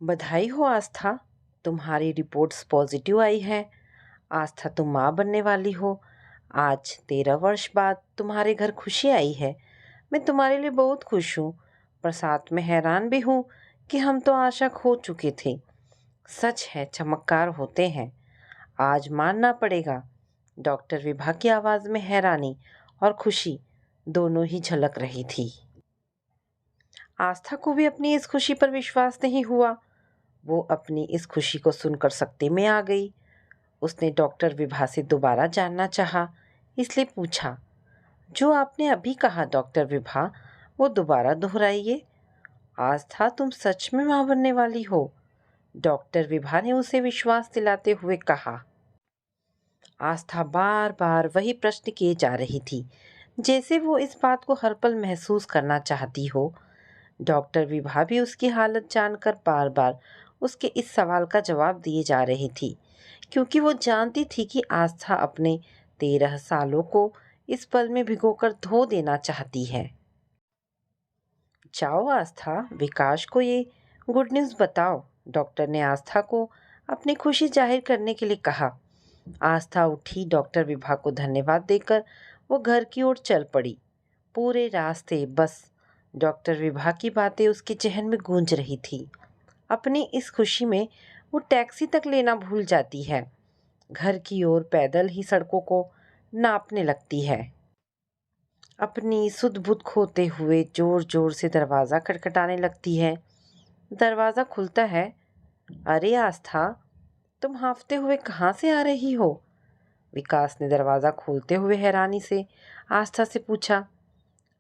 बधाई हो आस्था, तुम्हारी रिपोर्ट्स पॉजिटिव आई है। आस्था, तुम माँ बनने वाली हो। आज 13 वर्ष बाद तुम्हारे घर खुशी आई है। मैं तुम्हारे लिए बहुत खुश हूँ, पर साथ में हैरान भी हूँ कि हम तो आशा खो चुके थे। सच है, चमत्कार होते हैं। आज मानना पड़ेगा। डॉक्टर विभा की आवाज़ में हैरानी और खुशी दोनों ही झलक रही थी। आस्था को भी अपनी इस खुशी पर विश्वास नहीं हुआ। वो अपनी इस खुशी को सुनकर सकते में आ गई। उसने डॉक्टर विभा से दोबारा जानना चाहा, इसलिए पूछा, जो आपने अभी कहा डॉक्टर विभा, वो दोबारा दोहराइए। आस्था, तुम सच में मां बनने वाली हो? डॉक्टर विभा ने उसे विश्वास दिलाते हुए कहा। आस्था बार बार वही प्रश्न किए जा रही थी, जैसे वो इस बात को हर पल महसूस करना चाहती हो। डॉक्टर विभा भी उसकी हालत जानकर बार बार उसके इस सवाल का जवाब दिए जा रही थी, क्योंकि वो जानती थी कि आस्था अपने 13 सालों को इस पल में भिगोकर धो देना चाहती है। जाओ आस्था, विकास को ये गुड न्यूज़ बताओ। डॉक्टर ने आस्था को अपनी खुशी जाहिर करने के लिए कहा। आस्था उठी, डॉक्टर विभा को धन्यवाद देकर वो घर की ओर चल पड़ी। पूरे रास्ते बस डॉक्टर विभा की बातें उसके जहन में गूंज रही थी। अपनी इस खुशी में वो टैक्सी तक लेना भूल जाती है। घर की ओर पैदल ही सड़कों को नापने लगती है। अपनी सुध बुध खोते हुए जोर जोर से दरवाज़ा खटखटाने लगती है। दरवाज़ा खुलता है। अरे आस्था, तुम हांफते हुए कहाँ से आ रही हो? विकास ने दरवाज़ा खोलते हुए हैरानी से आस्था से पूछा।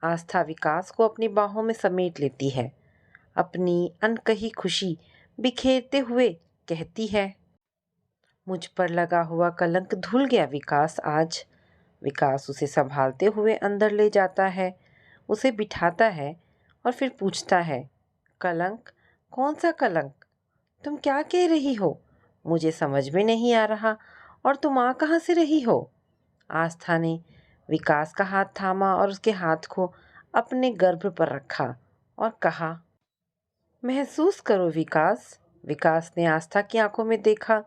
आस्था विकास को अपनी बाहों में समेट लेती है। अपनी अनकही खुशी बिखेरते हुए कहती है, मुझ पर लगा हुआ कलंक धुल गया विकास आज। विकास उसे संभालते हुए अंदर ले जाता है, उसे बिठाता है और फिर पूछता है, कलंक? कौन सा कलंक? तुम क्या कह रही हो? मुझे समझ में नहीं आ रहा। और तुम आ कहाँ से रही हो? आस्था ने विकास का हाथ थामा और उसके हाथ को अपने गर्भ पर रखा और कहा, महसूस करो विकास। विकास ने आस्था की आंखों में देखा।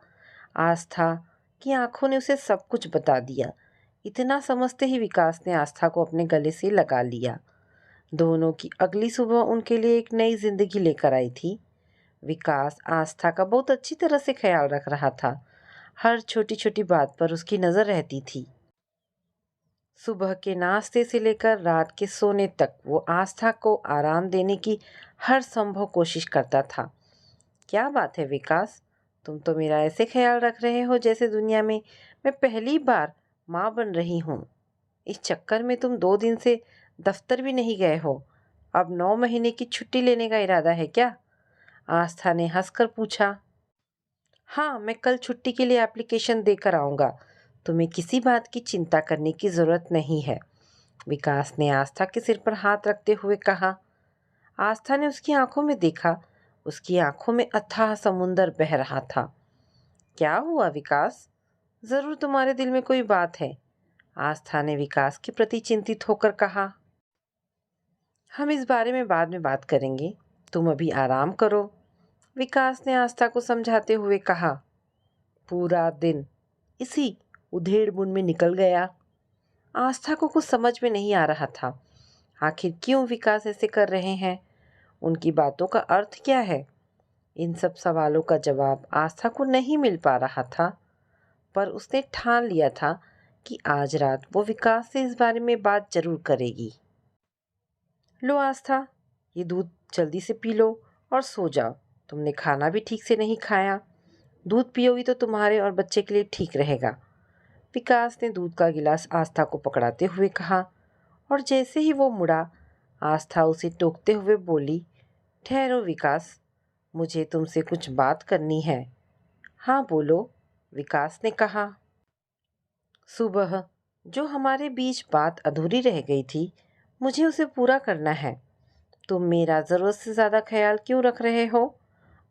आस्था की आंखों ने उसे सब कुछ बता दिया। इतना समझते ही विकास ने आस्था को अपने गले से लगा लिया। दोनों की अगली सुबह उनके लिए एक नई जिंदगी लेकर आई थी। विकास आस्था का बहुत अच्छी तरह से ख्याल रख रहा था। हर छोटी छोटी बात पर उसकी नज़र रहती थी। सुबह के नाश्ते से लेकर रात के सोने तक वो आस्था को आराम देने की हर संभव कोशिश करता था। क्या बात है विकास, तुम तो मेरा ऐसे ख्याल रख रहे हो जैसे दुनिया में मैं पहली बार माँ बन रही हूँ। इस चक्कर में तुम 2 दिन से दफ्तर भी नहीं गए हो। अब 9 महीने की छुट्टी लेने का इरादा है क्या? आस्था ने हंसकर पूछा। हाँ, मैं कल छुट्टी के लिए एप्लीकेशन देकर आऊँगा। तुम्हें किसी बात की चिंता करने की ज़रूरत नहीं है। विकास ने आस्था के सिर पर हाथ रखते हुए कहा। आस्था ने उसकी आंखों में देखा। उसकी आंखों में अथाह समुंदर बह रहा था। क्या हुआ विकास? ज़रूर तुम्हारे दिल में कोई बात है। आस्था ने विकास के प्रति चिंतित होकर कहा। हम इस बारे में बाद में बात करेंगे, तुम अभी आराम करो। विकास ने आस्था को समझाते हुए कहा। पूरा दिन इसी उधेड़-बुन में निकल गया। आस्था को कुछ समझ में नहीं आ रहा था। आखिर क्यों विकास ऐसे कर रहे हैं? उनकी बातों का अर्थ क्या है? इन सब सवालों का जवाब आस्था को नहीं मिल पा रहा था, पर उसने ठान लिया था कि आज रात वो विकास से इस बारे में बात जरूर करेगी। लो आस्था, ये दूध जल्दी से पी लो और सो जाओ। तुमने खाना भी ठीक से नहीं खाया। दूध पियोगी तो तुम्हारे और बच्चे के लिए ठीक रहेगा। विकास ने दूध का गिलास आस्था को पकड़ाते हुए कहा, और जैसे ही वो मुड़ा, आस्था उसे टोकते हुए बोली, ठहरो विकास, मुझे तुमसे कुछ बात करनी है। हाँ बोलो, विकास ने कहा। सुबह जो हमारे बीच बात अधूरी रह गई थी, मुझे उसे पूरा करना है। तुम मेरा ज़रूरत से ज़्यादा ख्याल क्यों रख रहे हो?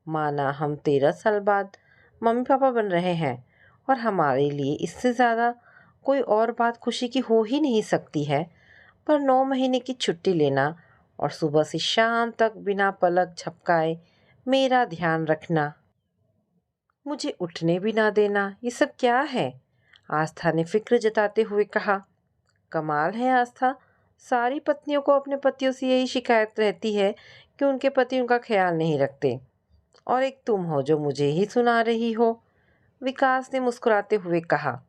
माना हम 13 साल बाद मम्मी पापा बन रहे हैं, और हमारे लिए इससे ज़्यादा कोई और बात खुशी की हो ही नहीं सकती है। पर 9 महीने की छुट्टी लेना और सुबह से शाम तक बिना पलक झपकाए मेरा ध्यान रखना, मुझे उठने भी ना देना, ये सब क्या है? आस्था ने फिक्र जताते हुए कहा। कमाल है आस्था, सारी पत्नियों को अपने पतियों से यही शिकायत रहती है कि उनके पति उनका ख्याल नहीं रखते, और एक तुम हो जो मुझे ही सुना रही हो। विकास ने मुस्कुराते हुए कहा।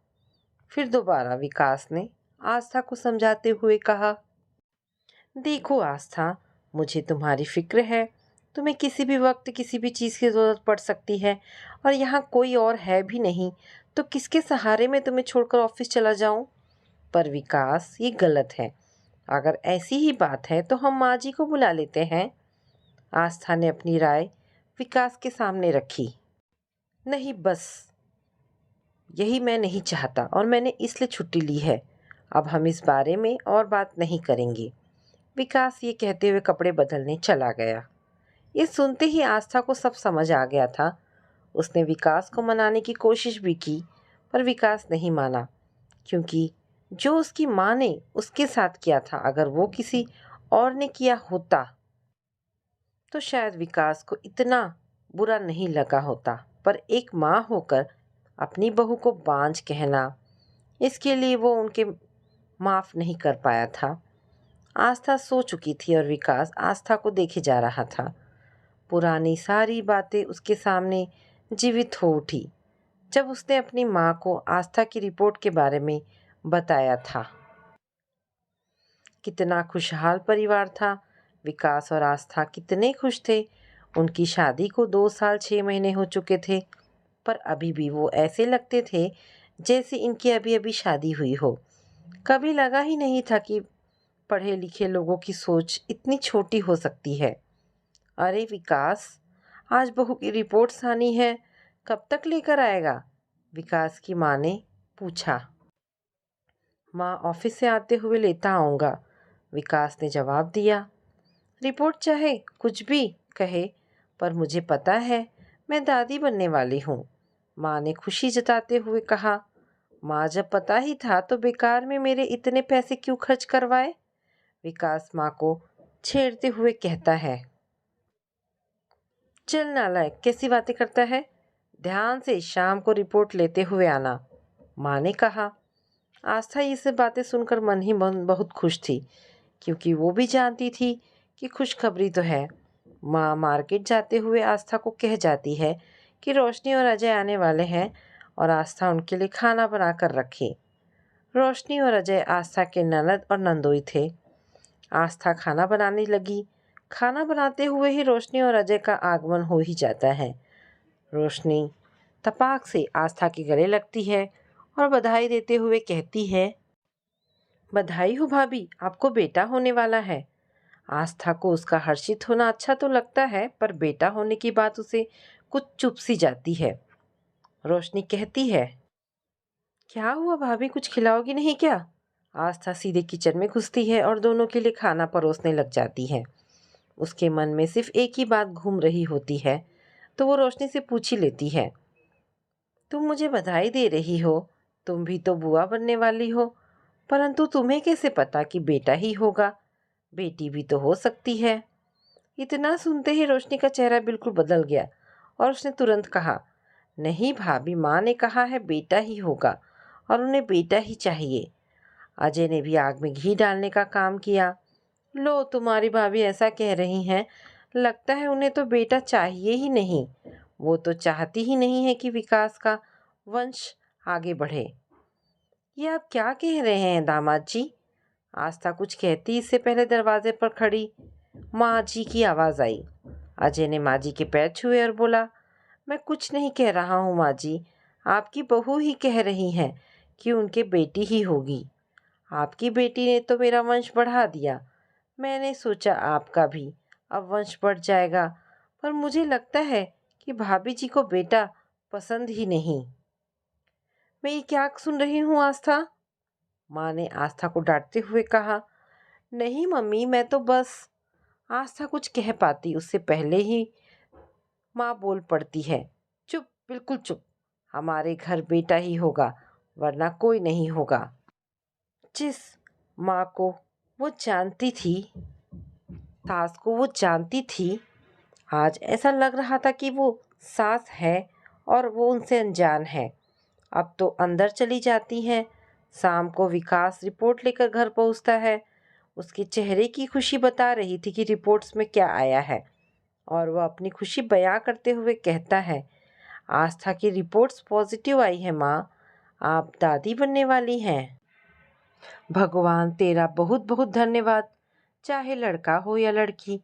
फिर दोबारा विकास ने आस्था को समझाते हुए कहा, देखो आस्था, मुझे तुम्हारी फिक्र है। तुम्हें किसी भी वक्त किसी भी चीज़ की ज़रूरत पड़ सकती है, और यहाँ कोई और है भी नहीं, तो किसके सहारे मैं तुम्हें छोड़कर ऑफिस चला जाऊँ? पर विकास, ये गलत है। अगर ऐसी ही बात है तो हम माँ जी को बुला लेते हैं। आस्था ने अपनी राय विकास के सामने रखी। नहीं, बस यही मैं नहीं चाहता, और मैंने इसलिए छुट्टी ली है। अब हम इस बारे में और बात नहीं करेंगे। विकास ये कहते हुए कपड़े बदलने चला गया। ये सुनते ही आस्था को सब समझ आ गया था। उसने विकास को मनाने की कोशिश भी की, पर विकास नहीं माना, क्योंकि जो उसकी माँ ने उसके साथ किया था, अगर वो किसी और ने किया होता तो शायद विकास को इतना बुरा नहीं लगा होता। पर एक माँ होकर अपनी बहू को बांझ कहना, इसके लिए वो उनके माफ़ नहीं कर पाया था। आस्था सो चुकी थी और विकास आस्था को देखे जा रहा था। पुरानी सारी बातें उसके सामने जीवित हो उठी जब उसने अपनी माँ को आस्था की रिपोर्ट के बारे में बताया था। कितना खुशहाल परिवार था। विकास और आस्था कितने खुश थे। उनकी शादी को 2 साल 6 महीने हो चुके थे, पर अभी भी वो ऐसे लगते थे जैसे इनकी अभी अभी शादी हुई हो। कभी लगा ही नहीं था कि पढ़े लिखे लोगों की सोच इतनी छोटी हो सकती है। अरे विकास, आज बहू की रिपोर्ट्स आनी है, कब तक लेकर आएगा? विकास की माँ ने पूछा। माँ ऑफिस से आते हुए लेता आऊँगा, विकास ने जवाब दिया। रिपोर्ट चाहे कुछ भी कहे, पर मुझे पता है मैं दादी बनने वाली हूँ, माँ ने खुशी जताते हुए कहा। माँ, जब पता ही था तो बेकार में मेरे इतने पैसे क्यों खर्च करवाए? विकास माँ को छेड़ते हुए कहता है। चल नालायक, कैसी बातें करता है? ध्यान से शाम को रिपोर्ट लेते हुए आना, माँ ने कहा। आस्था ये सब बातें सुनकर मन ही मन बहुत खुश थी, क्योंकि वो भी जानती थी कि खुशखबरी तो है। माँ मार्केट जाते हुए आस्था को कह जाती है कि रोशनी और अजय आने वाले हैं और आस्था उनके लिए खाना बना कर रखे। रोशनी और अजय आस्था के ननद और नंदोई थे। आस्था खाना बनाने लगी। खाना बनाते हुए ही रोशनी और अजय का आगमन हो ही जाता है। रोशनी तपाक से आस्था के गले लगती है और बधाई देते हुए कहती है, बधाई हो भाभी, आपको बेटा होने वाला है। आस्था को उसका हर्षित होना अच्छा तो लगता है, पर बेटा होने की बात उसे कुछ चुभ सी जाती है। रोशनी कहती है, क्या हुआ भाभी, कुछ खिलाओगी नहीं क्या? आस्था सीधे किचन में घुसती है और दोनों के लिए खाना परोसने लग जाती है। उसके मन में सिर्फ एक ही बात घूम रही होती है, तो वो रोशनी से पूछ ही लेती है, तुम मुझे बधाई दे रही हो, तुम भी तो बुआ बनने वाली हो, परंतु तुम्हें कैसे पता कि बेटा ही होगा? बेटी भी तो हो सकती है। इतना सुनते ही रोशनी का चेहरा बिल्कुल बदल गया और उसने तुरंत कहा, नहीं भाभी, माँ ने कहा है बेटा ही होगा और उन्हें बेटा ही चाहिए। अजय ने भी आग में घी डालने का काम किया। लो, तुम्हारी भाभी ऐसा कह रही हैं, लगता है उन्हें तो बेटा चाहिए ही नहीं। वो तो चाहती ही नहीं है कि विकास का वंश आगे बढ़े। ये आप क्या कह रहे हैं दामाद जी? आस्था कुछ कहती इससे पहले दरवाजे पर खड़ी माँ जी की आवाज़ आई। अजय ने माँ जी के पैर छुए और बोला, मैं कुछ नहीं कह रहा हूँ माँ जी, आपकी बहू ही कह रही हैं कि उनके बेटी ही होगी। आपकी बेटी ने तो मेरा वंश बढ़ा दिया, मैंने सोचा आपका भी अब वंश बढ़ जाएगा, पर मुझे लगता है कि भाभी जी को बेटा पसंद ही नहीं। मैं ये क्या सुन रही हूँ आस्था? माँ ने आस्था को डांटते हुए कहा। नहीं मम्मी, मैं तो बस। आस्था कुछ कह पाती उससे पहले ही माँ बोल पड़ती है, चुप, बिल्कुल चुप। हमारे घर बेटा ही होगा, वरना कोई नहीं होगा। जिस माँ को वो जानती थी, सास को वो जानती थी, आज ऐसा लग रहा था कि वो सास है और वो उनसे अनजान है। अब तो अंदर चली जाती हैं। शाम को विकास रिपोर्ट लेकर घर पहुंचता है। उसके चेहरे की खुशी बता रही थी कि रिपोर्ट्स में क्या आया है, और वह अपनी खुशी बयां करते हुए कहता है, आस्था की रिपोर्ट्स पॉजिटिव आई है माँ, आप दादी बनने वाली हैं। भगवान तेरा बहुत बहुत धन्यवाद। चाहे लड़का हो या लड़की,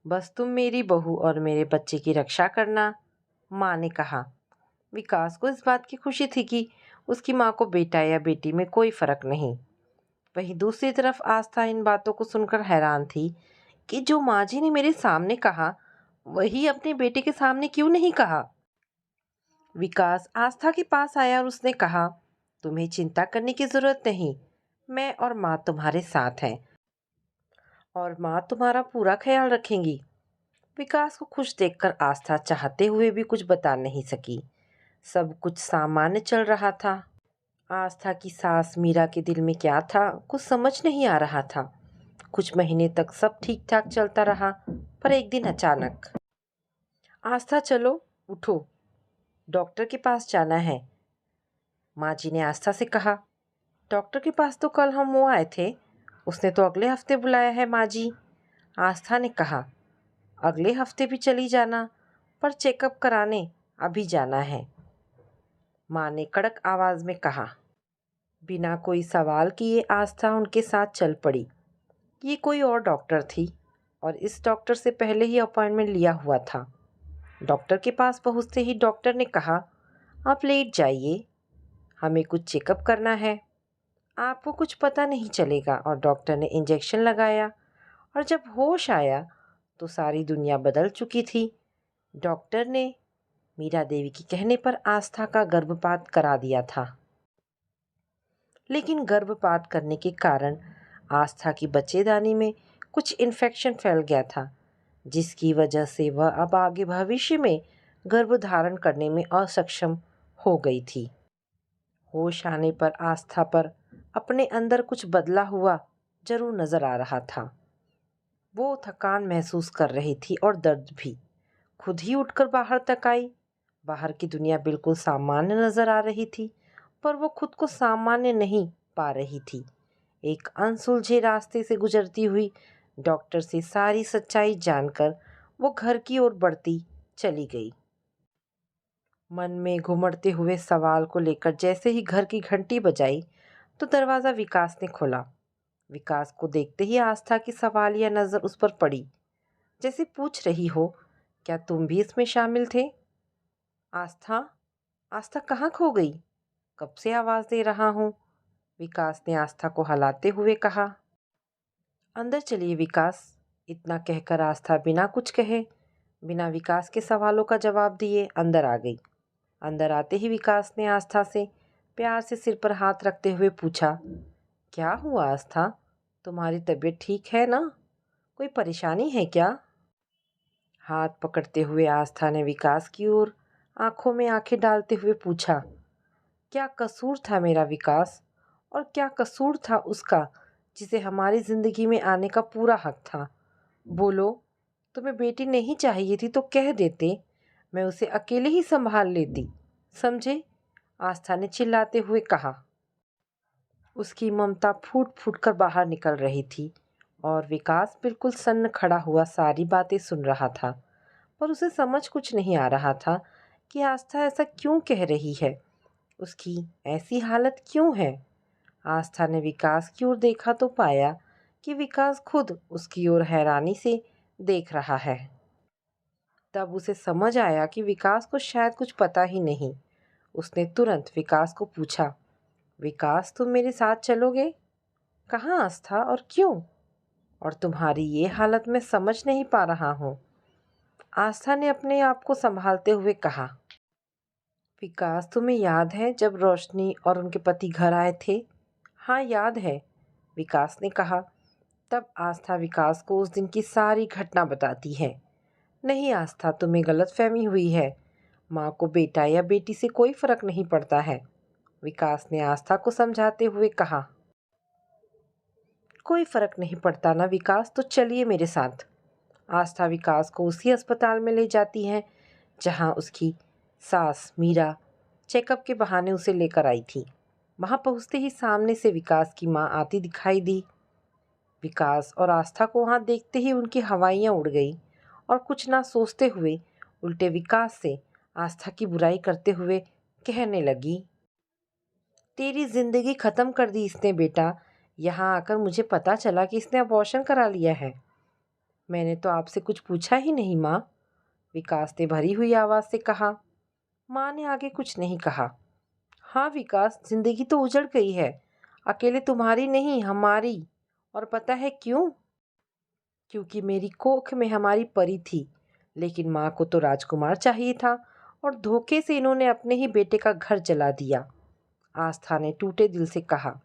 बस तुम मेरी बहू और मेरे बच्चे की रक्षा करना, माँ ने कहा। विकास को इस बात की खुशी थी कि उसकी माँ को बेटा या बेटी में कोई फर्क नहीं। वहीं दूसरी तरफ आस्था इन बातों को सुनकर हैरान थी कि जो माँ जी ने मेरे सामने कहा, वही अपने बेटे के सामने क्यों नहीं कहा। विकास आस्था के पास आया और उसने कहा, तुम्हें चिंता करने की जरूरत नहीं, मैं और माँ तुम्हारे साथ हैं और माँ तुम्हारा पूरा ख्याल रखेंगी। विकास को खुश देखकर आस्था चाहते हुए भी कुछ बता नहीं सकी। सब कुछ सामान्य चल रहा था। आस्था की सास मीरा के दिल में क्या था, कुछ समझ नहीं आ रहा था। कुछ महीने तक सब ठीक ठाक चलता रहा, पर एक दिन अचानक, आस्था चलो, उठो, डॉक्टर के पास जाना है, माँ जी ने आस्था से कहा। डॉक्टर के पास तो कल हम वो आए थे, उसने तो अगले हफ्ते बुलाया है माँ जी, आस्था ने कहा। अगले हफ्ते भी चली जाना, पर चेकअप कराने अभी जाना है, माँ ने कड़क आवाज में कहा। बिना कोई सवाल किए आस्था उनके साथ चल पड़ी। ये कोई और डॉक्टर थी और इस डॉक्टर से पहले ही अपॉइंटमेंट लिया हुआ था। डॉक्टर के पास पहुंचते ही डॉक्टर ने कहा, आप लेट जाइए, हमें कुछ चेकअप करना है, आपको कुछ पता नहीं चलेगा। और डॉक्टर ने इंजेक्शन लगाया और जब होश आया तो सारी दुनिया बदल चुकी थी। डॉक्टर ने मीरा देवी के कहने पर आस्था का गर्भपात करा दिया था, लेकिन गर्भपात करने के कारण आस्था की बच्चेदानी में कुछ इन्फेक्शन फैल गया था, जिसकी वजह से वह अब आगे भविष्य में गर्भ धारण करने में असक्षम हो गई थी। होश आने पर आस्था पर अपने अंदर कुछ बदला हुआ जरूर नजर आ रहा था। वो थकान महसूस कर रही थी और दर्द भी। खुद ही उठकर बाहर तक आई। बाहर की दुनिया बिल्कुल सामान्य नजर आ रही थी, पर वो खुद को सामान्य नहीं पा रही थी। एक अनसुलझे रास्ते से गुजरती हुई डॉक्टर से सारी सच्चाई जानकर वो घर की ओर बढ़ती चली गई। मन में घुमड़ते हुए सवाल को लेकर जैसे ही घर की घंटी बजाई तो दरवाजा विकास ने खोला। विकास को देखते ही आस्था की सवालिया नजर उस पर पड़ी, जैसे पूछ रही हो, क्या तुम भी इसमें शामिल थे? आस्था, आस्था कहाँ खो गई? कब से आवाज दे रहा हूँ, विकास ने आस्था को हिलाते हुए कहा। अंदर चलिए विकास, इतना कहकर आस्था बिना कुछ कहे, बिना विकास के सवालों का जवाब दिए अंदर आ गई। अंदर आते ही विकास ने आस्था से प्यार से सिर पर हाथ रखते हुए पूछा, क्या हुआ आस्था, तुम्हारी तबीयत ठीक है ना? कोई परेशानी है क्या? हाथ पकड़ते हुए आस्था ने विकास की ओर आंखों में आंखें डालते हुए पूछा, क्या कसूर था मेरा विकास, और क्या कसूर था उसका जिसे हमारी जिंदगी में आने का पूरा हक था? बोलो, तुम्हें बेटी नहीं चाहिए थी तो कह देते, मैं उसे अकेले ही संभाल लेती, समझे? आस्था ने चिल्लाते हुए कहा। उसकी ममता फूट फूट कर बाहर निकल रही थी और विकास बिल्कुल सन्न खड़ा हुआ सारी बातें सुन रहा था, पर उसे समझ कुछ नहीं आ रहा था कि आस्था ऐसा क्यों कह रही है, उसकी ऐसी हालत क्यों है। आस्था ने विकास की ओर देखा तो पाया कि विकास खुद उसकी ओर हैरानी से देख रहा है। तब उसे समझ आया कि विकास को शायद कुछ पता ही नहीं। उसने तुरंत विकास को पूछा, विकास तुम मेरे साथ चलोगे? कहाँ आस्था, और क्यों? और तुम्हारी ये हालत मैं समझ नहीं पा रहा हूँ, आस्था ने अपने आप को संभालते हुए कहा। विकास तुम्हें याद है जब रोशनी और उनके पति घर आए थे? हाँ याद है, विकास ने कहा। तब आस्था विकास को उस दिन की सारी घटना बताती है। नहीं आस्था, तुम्हें गलतफहमी हुई है, माँ को बेटा या बेटी से कोई फर्क नहीं पड़ता है, विकास ने आस्था को समझाते हुए कहा। कोई फर्क नहीं पड़ता ना विकास, तो चलिए मेरे साथ, आस्था विकास को उसी अस्पताल में ले जाती है जहां उसकी सास मीरा चेकअप के बहाने उसे लेकर आई थी। वहां पहुंचते ही सामने से विकास की माँ आती दिखाई दी। विकास और आस्था को वहां देखते ही उनकी हवाइयां उड़ गई और कुछ ना सोचते हुए उल्टे विकास से आस्था की बुराई करते हुए कहने लगी, तेरी जिंदगी खत्म कर दी इसने बेटा। यहाँ आकर मुझे पता चला कि इसने अबॉर्शन करा लिया है। मैंने तो आपसे कुछ पूछा ही नहीं माँ, विकास ने भरी हुई आवाज से कहा। माँ ने आगे कुछ नहीं कहा। हाँ विकास, जिंदगी तो उजड़ गई है, अकेले तुम्हारी नहीं हमारी। और पता है क्यों? क्योंकि मेरी कोख में हमारी परी थी, लेकिन माँ को तो राजकुमार चाहिए था और धोखे से इन्होंने अपने ही बेटे का घर जला दिया, आस्था ने टूटे दिल से कहा।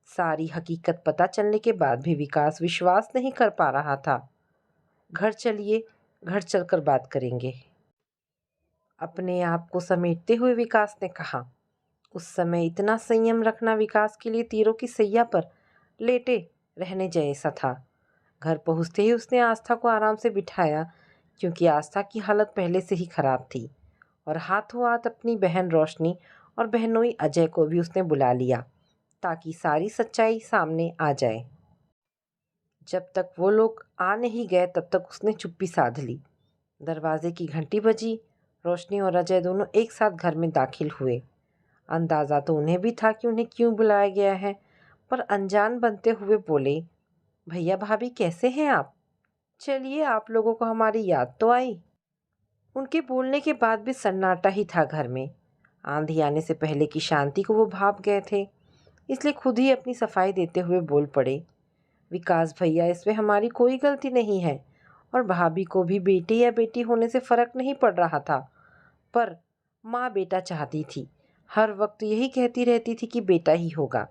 सारी हकीकत पता चलने के बाद भी विकास विश्वास नहीं कर पा रहा था। घर चलिए, घर चलकर बात करेंगे, अपने आप को समेटते हुए विकास ने कहा। उस समय इतना संयम रखना विकास के लिए तीरों की सैया पर लेटे रहने जैसा था। घर पहुंचते ही उसने आस्था को आराम से बिठाया, क्योंकि आस्था की हालत पहले से ही खराब थी, और हाथों हाथ अपनी बहन रोशनी और बहनोई अजय को भी उसने बुला लिया ताकि सारी सच्चाई सामने आ जाए। जब तक वो लोग आ नहीं गए तब तक उसने चुप्पी साध ली। दरवाजे की घंटी बजी। रोशनी और अजय दोनों एक साथ घर में दाखिल हुए। अंदाज़ा तो उन्हें भी था कि उन्हें क्यों बुलाया गया है, पर अनजान बनते हुए बोले, भैया भाभी कैसे हैं आप? चलिए, आप लोगों को हमारी याद तो आई। उनके बोलने के बाद भी सन्नाटा ही था घर में। आंधी आने से पहले की शांति को वो भाप गए थे, इसलिए खुद ही अपनी सफाई देते हुए बोल पड़े, विकास भैया, इसमें हमारी कोई गलती नहीं है, और भाभी को भी बेटे या बेटी होने से फर्क नहीं पड़ रहा था, पर माँ बेटा चाहती थी। हर वक्त यही कहती रहती थी कि बेटा ही होगा,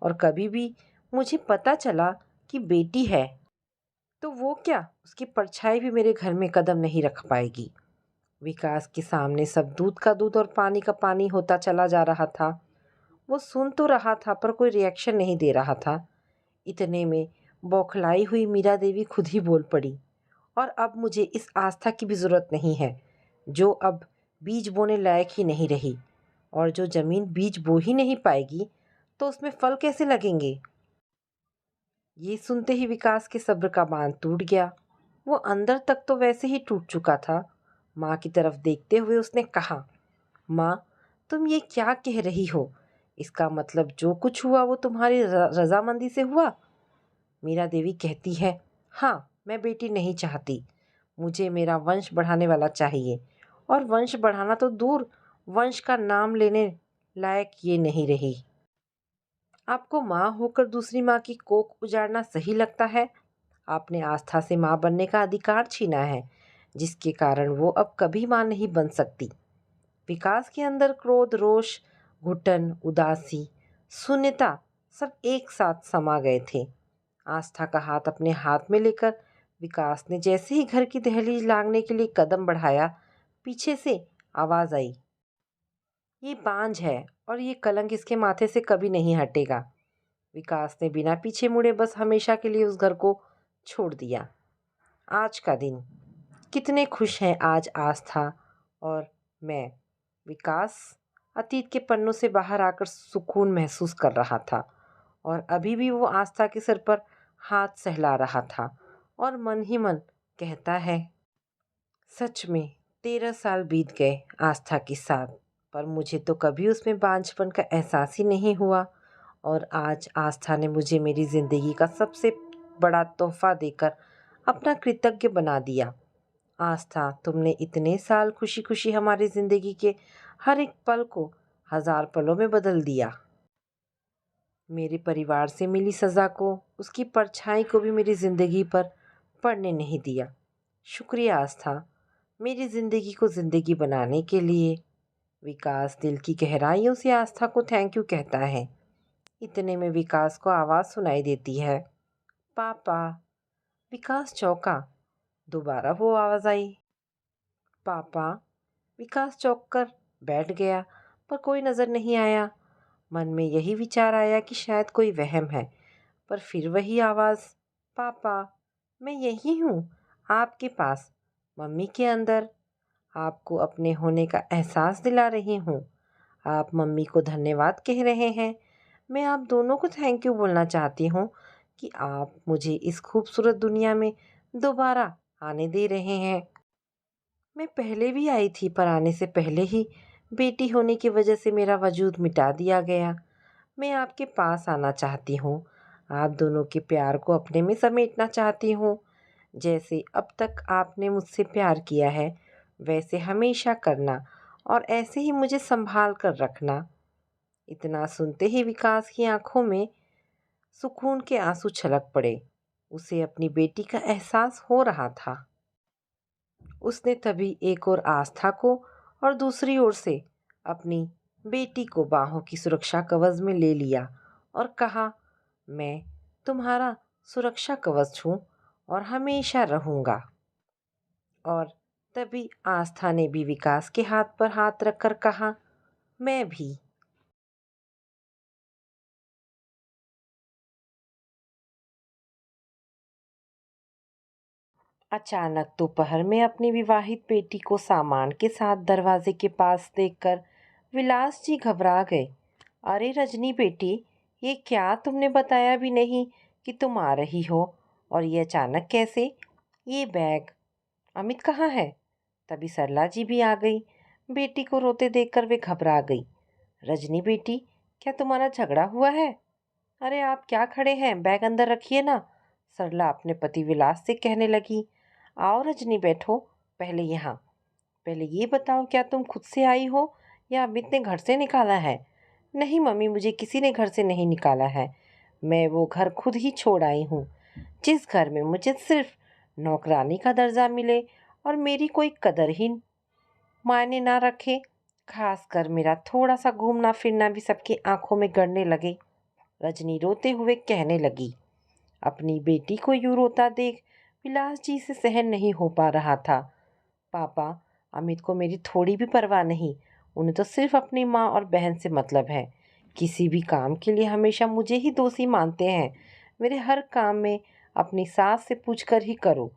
और कभी भी मुझे पता चला कि बेटी है तो वो क्या, उसकी परछाई भी मेरे घर में कदम नहीं रख पाएगी। विकास के सामने सब दूध का दूध और पानी का पानी होता चला जा रहा था। वो सुन तो रहा था पर कोई रिएक्शन नहीं दे रहा था। इतने में बौखलाई हुई मीरा देवी खुद ही बोल पड़ी, और अब मुझे इस आस्था की भी ज़रूरत नहीं है, जो अब बीज बोने लायक ही नहीं रही, और जो ज़मीन बीज बो ही नहीं पाएगी तो उसमें फल कैसे लगेंगे। ये सुनते ही विकास के सब्र का बांध टूट गया। वो अंदर तक तो वैसे ही टूट चुका था। माँ की तरफ देखते हुए उसने कहा, माँ, तुम ये क्या कह रही हो? इसका मतलब जो कुछ हुआ वो तुम्हारी रजामंदी से हुआ? मीरा देवी कहती है, हाँ, मैं बेटी नहीं चाहती। मुझे मेरा वंश बढ़ाने वाला चाहिए, और वंश बढ़ाना तो दूर, वंश का नाम लेने लायक ये नहीं रही। आपको माँ होकर दूसरी माँ की कोख उजाड़ना सही लगता है? आपने आस्था से माँ बनने का अधिकार छीना है, जिसके कारण वो अब कभी माँ नहीं बन सकती। विकास के अंदर क्रोध, रोष, घुटन, उदासी, शून्यता सब एक साथ समा गए थे। आस्था का हाथ अपने हाथ में लेकर विकास ने जैसे ही घर की दहलीज लांघने के लिए कदम बढ़ाया, पीछे से आवाज आई, ये बांझ है और ये कलंक इसके माथे से कभी नहीं हटेगा। विकास ने बिना पीछे मुड़े बस हमेशा के लिए उस घर को छोड़ दिया। आज का दिन, कितने खुश हैं आज आस्था और मैं। विकास अतीत के पन्नों से बाहर आकर सुकून महसूस कर रहा था, और अभी भी वो आस्था के सिर पर हाथ सहला रहा था, और मन ही मन कहता है, सच में 13 साल बीत गए आस्था के साथ, पर मुझे तो कभी उसमें बांझपन का एहसास ही नहीं हुआ, और आज आस्था ने मुझे मेरी ज़िंदगी का सबसे बड़ा तोहफा देकर अपना कृतज्ञ बना दिया। आस्था, तुमने इतने साल खुशी खुशी हमारी ज़िंदगी के हर एक पल को 1000 पलों में बदल दिया। मेरे परिवार से मिली सज़ा को, उसकी परछाई को भी मेरी ज़िंदगी पर पड़ने नहीं दिया। शुक्रिया आस्था, मेरी ज़िंदगी को ज़िंदगी बनाने के लिए। विकास दिल की गहराइयों से आस्था को थैंक यू कहता है। इतने में विकास को आवाज़ सुनाई देती है, पापा। विकास चौंका। दोबारा वो आवाज़ आई, पापा। विकास चौंक कर बैठ गया, पर कोई नज़र नहीं आया। मन में यही विचार आया कि शायद कोई वहम है, पर फिर वही आवाज़, पापा, मैं यही हूँ, आपके पास, मम्मी के अंदर। आपको अपने होने का एहसास दिला रही हूँ। आप मम्मी को धन्यवाद कह रहे हैं। मैं आप दोनों को थैंक यू बोलना चाहती हूँ कि आप मुझे इस खूबसूरत दुनिया में दोबारा आने दे रहे हैं। मैं पहले भी आई थी पर आने से पहले ही बेटी होने की वजह से मेरा वजूद मिटा दिया गया। मैं आपके पास आना चाहती हूँ। आप दोनों के प्यार को अपने में समेटना चाहती हूँ। जैसे अब तक आपने मुझसे प्यार किया है वैसे हमेशा करना और ऐसे ही मुझे संभाल कर रखना। इतना सुनते ही विकास की आंखों में सुकून के आंसू छलक पड़े। उसे अपनी बेटी का एहसास हो रहा था। उसने तभी एक ओर आस्था को और दूसरी ओर से अपनी बेटी को बाहों की सुरक्षा कवच में ले लिया और कहा, मैं तुम्हारा सुरक्षा कवच हूँ और हमेशा रहूँगा। और तभी आस्था ने भी विकास के हाथ पर हाथ रखकर कहा, मैं भी। अचानक दोपहर में अपनी विवाहित बेटी को सामान के साथ दरवाजे के पास देखकर विलास जी घबरा गए। अरे रजनी बेटी, ये क्या, तुमने बताया भी नहीं कि तुम आ रही हो, और ये अचानक कैसे? ये बैग, अमित कहाँ है? तभी सरला जी भी आ गई। बेटी को रोते देखकर वे घबरा गई। रजनी बेटी, क्या तुम्हारा झगड़ा हुआ है? अरे आप क्या खड़े हैं, बैग अंदर रखिए ना, सरला अपने पति विलास से कहने लगी। आओ रजनी, बैठो। पहले यहाँ, पहले ये बताओ, क्या तुम खुद से आई हो या अमित ने घर से निकाला है? नहीं मम्मी, मुझे किसी ने घर से नहीं निकाला है। मैं वो घर खुद ही छोड़ आई हूँ जिस घर में मुझे सिर्फ नौकरानी का दर्जा मिले और मेरी कोई कदर ही मायने ना रखे। खासकर मेरा थोड़ा सा घूमना फिरना भी सबकी आंखों में गड़ने लगे। रजनी रोते हुए कहने लगी। अपनी बेटी को यूं रोता देख विलास जी से सहन नहीं हो पा रहा था। पापा, अमित को मेरी थोड़ी भी परवाह नहीं। उन्हें तो सिर्फ अपनी माँ और बहन से मतलब है। किसी भी काम के लिए हमेशा मुझे ही दोषी मानते हैं। मेरे हर काम में अपनी सास से पूछकर ही करो,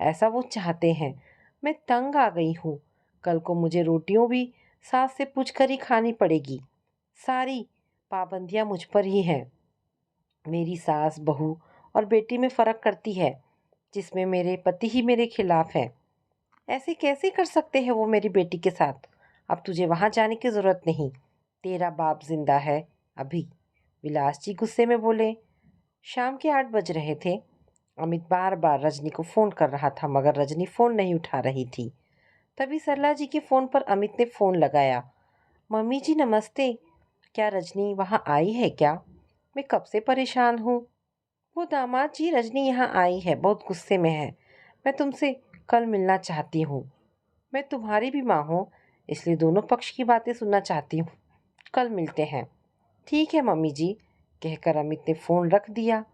ऐसा वो चाहते हैं। मैं तंग आ गई हूँ। कल को मुझे रोटियों भी सास से पूछकर ही खानी पड़ेगी। सारी पाबंदियाँ मुझ पर ही हैं। मेरी सास बहू और बेटी में फ़र्क करती है, जिसमें मेरे पति ही मेरे खिलाफ हैं। ऐसे कैसे कर सकते हैं वो मेरी बेटी के साथ? अब तुझे वहाँ जाने की ज़रूरत नहीं। तेरा बाप जिंदा है अभी। विलास जी गुस्से में बोले। शाम के 8 बज रहे थे। अमित बार बार रजनी को फ़ोन कर रहा था मगर रजनी फ़ोन नहीं उठा रही थी। तभी सरला जी के फ़ोन पर अमित ने फ़ोन लगाया। मम्मी जी नमस्ते। क्या रजनी वहाँ आई है क्या? मैं कब से परेशान हूँ। वो दामाद जी, रजनी यहाँ आई है, बहुत गुस्से में है। मैं तुमसे कल मिलना चाहती हूँ। मैं तुम्हारी भी माँ हूँ, इसलिए दोनों पक्ष की बातें सुनना चाहती हूँ। कल मिलते हैं। ठीक है मम्मी जी, कहकर अमित ने फ़ोन रख दिया।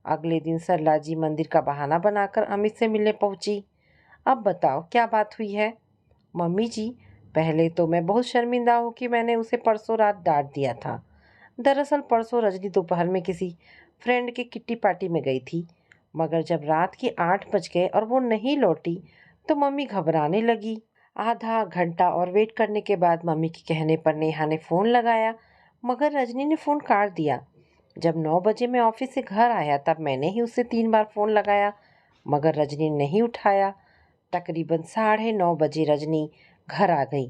अगले दिन सरला जी मंदिर का बहाना बनाकर अमित से मिलने पहुंची। अब बताओ क्या बात हुई है? मम्मी जी, पहले तो मैं बहुत शर्मिंदा हूँ कि मैंने उसे परसों रात डांट दिया था। दरअसल परसों रजनी दोपहर में किसी फ्रेंड के किट्टी पार्टी में गई थी, मगर जब रात के 8 बज गए और वो नहीं लौटी तो मम्मी घबराने लगी। आधा घंटा और वेट करने के बाद मम्मी के कहने पर नेहा ने फ़ोन लगाया, मगर रजनी ने फ़ोन काट दिया। जब 9 बजे मैं ऑफिस से घर आया तब मैंने ही उसे 3 बार फ़ोन लगाया, मगर रजनी ने नहीं उठाया। तकरीबन 9:30 बजे रजनी घर आ गई।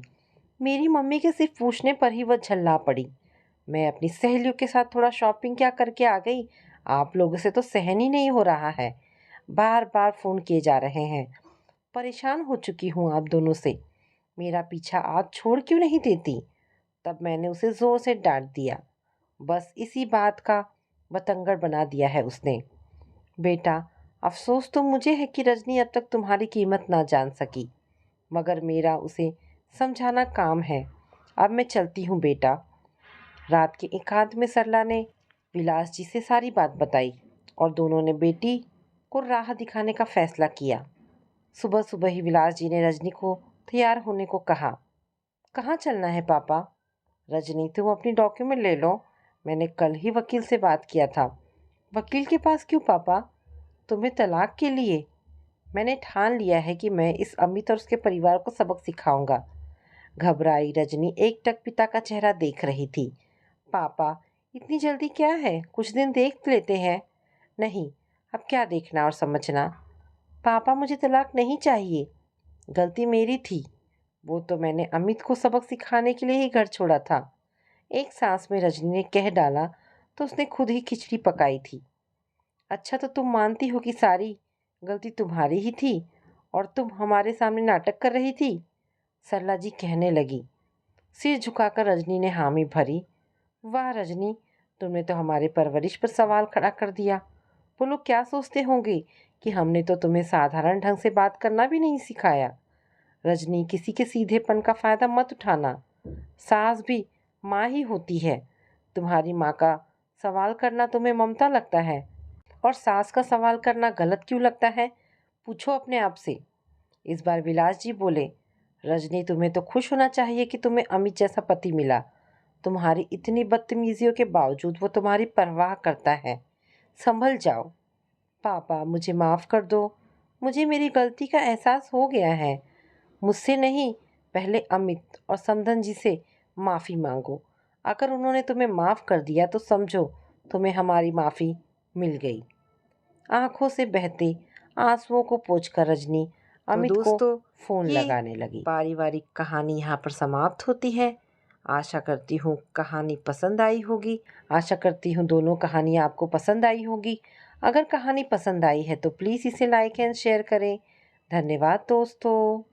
मेरी मम्मी के सिर्फ पूछने पर ही वह झल्ला पड़ी। मैं अपनी सहेलियों के साथ थोड़ा शॉपिंग क्या करके आ गई। आप लोगों से तो सहन ही नहीं हो रहा है। बार बार फ़ोन किए जा रहे हैं। परेशान हो चुकी हूँ आप दोनों से। मेरा पीछा आप छोड़ क्यों नहीं देती? तब मैंने उसे ज़ोर से डांट दिया। बस इसी बात का बतंगड़ बना दिया है उसने। बेटा, अफसोस तो मुझे है कि रजनी अब तक तुम्हारी कीमत ना जान सकी, मगर मेरा उसे समझाना काम है। अब मैं चलती हूँ बेटा। रात के एकांत में सरला ने विलास जी से सारी बात बताई और दोनों ने बेटी को राह दिखाने का फैसला किया। सुबह सुबह ही विलास जी ने रजनी को तैयार होने को कहा। कहाँ चलना है पापा? रजनी, तुम अपनी डॉक्यूमेंट ले लो। मैंने कल ही वकील से बात किया था। वकील के पास क्यों पापा? तुम्हें तलाक के लिए? मैंने ठान लिया है कि मैं इस अमित और उसके परिवार को सबक सिखाऊंगा। घबराई रजनी एकटक पिता का चेहरा देख रही थी। पापा, इतनी जल्दी क्या है, कुछ दिन देख लेते हैं। नहीं, अब क्या देखना और समझना। पापा, मुझे तलाक नहीं चाहिए। गलती मेरी थी। वो तो मैंने अमित को सबक सिखाने के लिए ही घर छोड़ा था। एक सांस में रजनी ने कह डाला तो उसने खुद ही खिचड़ी पकाई थी। अच्छा, तो तुम मानती हो कि सारी गलती तुम्हारी ही थी और तुम हमारे सामने नाटक कर रही थी? सरला जी कहने लगी। सिर झुकाकर रजनी ने हामी भरी। वाह रजनी, तुमने तो हमारे परवरिश पर सवाल खड़ा कर दिया। वो लोग क्या सोचते होंगे कि हमने तो तुम्हें साधारण ढंग से बात करना भी नहीं सिखाया। रजनी, किसी के सीधेपन का फायदा मत उठाना। सास भी माँ ही होती है। तुम्हारी माँ का सवाल करना तुम्हें ममता लगता है और सास का सवाल करना गलत क्यों लगता है? पूछो अपने आप से। इस बार विलास जी बोले। रजनी, तुम्हें तो खुश होना चाहिए कि तुम्हें अमित जैसा पति मिला। तुम्हारी इतनी बदतमीजियों के बावजूद वो तुम्हारी परवाह करता है। संभल जाओ। पापा, मुझे माफ़ कर दो। मुझे मेरी गलती का एहसास हो गया है। मुझसे नहीं, पहले अमित और समधन जी से माफ़ी मांगो। अगर उन्होंने तुम्हें माफ़ कर दिया तो समझो तुम्हें हमारी माफ़ी मिल गई। आंखों से बहते आंसुओं को पोंछकर रजनी अमित को दोस्तों, फ़ोन ये लगाने लगी। पारिवारिक कहानी यहाँ पर समाप्त होती है। आशा करती हूँ कहानी पसंद आई होगी। आशा करती हूँ दोनों कहानियाँ आपको पसंद आई होगी। अगर कहानी पसंद आई है तो प्लीज़ इसे लाइक एंड शेयर करें। धन्यवाद दोस्तों।